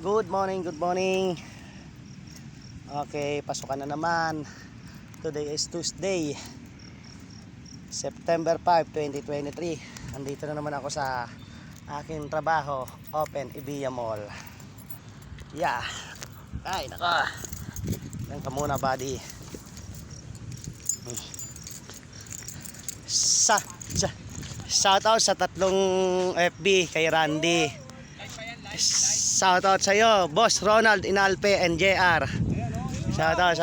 Good morning, good morning. Okay, pasukan na naman. Today is Tuesday, September 5, 2023. Andito na naman ako sa aking trabaho, Open Ibiya Mall. Yeah. Ay, naka. Yan ka muna, buddy. Shoutout sa tatlong FB kay Randy. Shoutout sa iyo, Boss Ronald Inalpe and JR. Shoutout.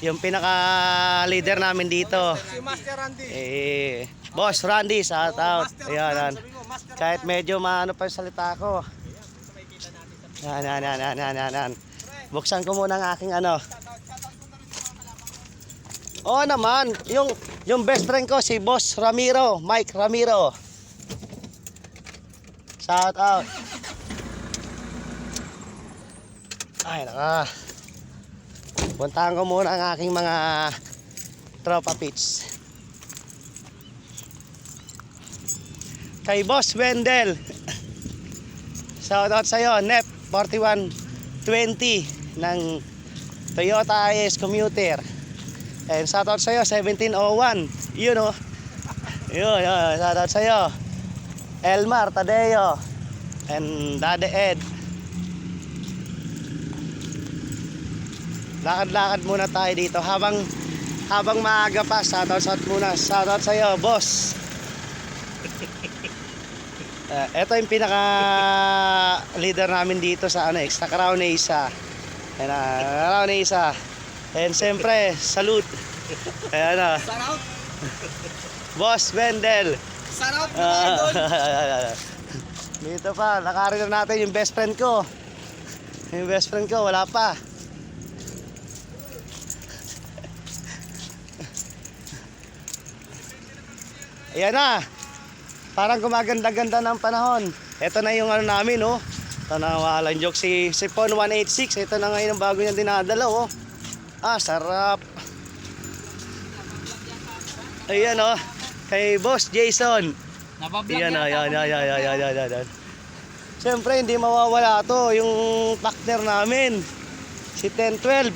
Yung pinaka-leader namin dito. Si Master Randy. Boss Randy, shoutout. Ayan. Kahit medyo maano pa yung salita ko. Yan. Buksan ko muna ang aking ano. Oo naman, yung best friend ko si Boss Ramiro, Mike Ramiro. Shout out. Ay naka. Puntahan ko muna ang aking mga tropa pits. Kay Boss Wendell. Shout out sa iyo, NEP 4120 ng Toyota IS Commuter. And shout out sa iyo 1701. Yun oh. Yun, shout out sa iyo. Elmar Tadeo and Dade Ed. Lakad-lakad muna tayo dito habang maaga pa. Shoutout muna. Shoutout sa iyo, boss. Ito yung pinaka leader namin dito sa sa Crown Isa. Crown Isa. And siyempre, salute. Ayan Shoutout. Boss Wendell. Shoutout mga idol. Dito pa, nakarin na natin yung best friend ko. Yung best friend ko, wala pa. Ayan na. Parang gumaganda-ganda ng panahon. Ito na yung ano namin, oh. Ito na, walang joke. Si Pon 186. Ito na ngayon ang bago niya dinadala, oh. Ah, sarap. Ayan, oh. Kay Boss Jason. Ayan, yan. Siyempre, hindi mawawala to. Yung partner namin. Si 1012.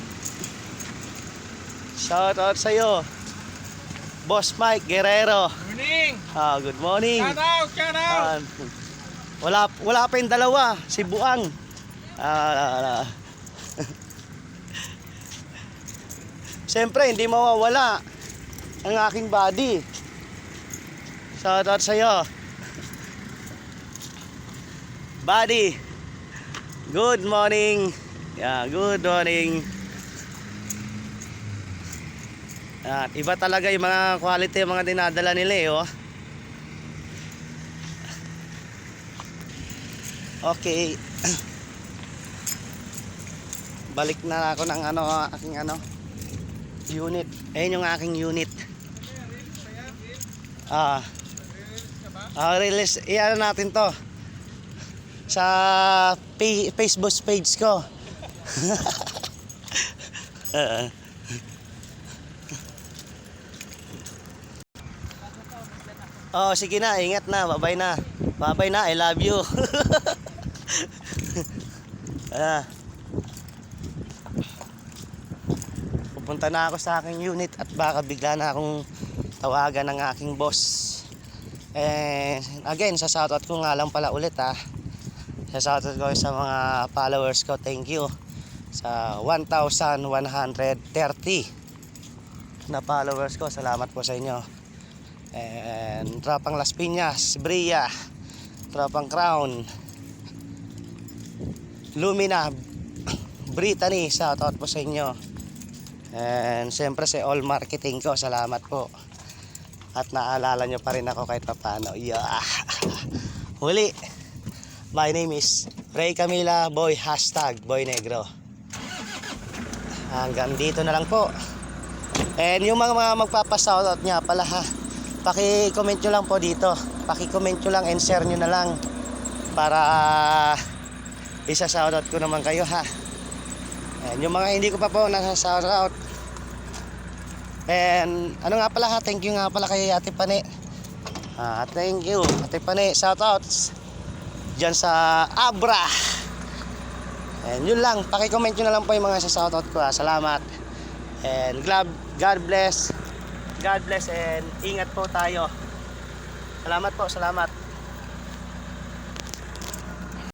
Shout out sa'yo. Boss Mike Guerrero. Morning. Good morning. Shout out. Wala pa yung dalawa. Si Buang. Siyempre, hindi mawawala ang aking body. Shout out sa'yo. Buddy. Good morning. Yeah, good morning. At iba talaga yung mga quality, yung mga dinadala nila eh, oh. Okay. Balik na ako ng aking unit. Ayun yung aking unit. Release, iyan natin to sa Facebook page ko. Sige na, ingat na, babay na. Babay na, I love you. Pupunta na ako sa aking unit at baka bigla na akong tawagan ng aking boss. Again, sa shoutout ko nga lang pala ulit sa shoutout ko sa mga followers ko, thank you sa 1,130 na followers ko, salamat po sa inyo. And Tropang Las Piñas, Bria, Tropang Crown, Lumina, Brittany, shoutout po sa inyo. And siyempre sa all marketing ko, salamat po. At naalala nyo pa rin ako kahit paano. Yeah. Huli. My name is Ray Camila Boy, #Boy Negro. Hanggang dito na lang po. And yung mga magpapashoutout niya pala paki-comment nyo lang po dito. Paki-comment nyo lang and share nyo na lang. Para isa-shoutout ko naman kayo And yung mga hindi ko pa po nasa-shoutout. And ano nga pala thank you nga pala kay Ate Pane. Thank you Ate Pane, shoutouts. dyan sa Abra. And yun lang, pakicomment nyo na lang po yung mga shoutout ko. Salamat. And God bless. God bless and ingat po tayo. Salamat po, salamat.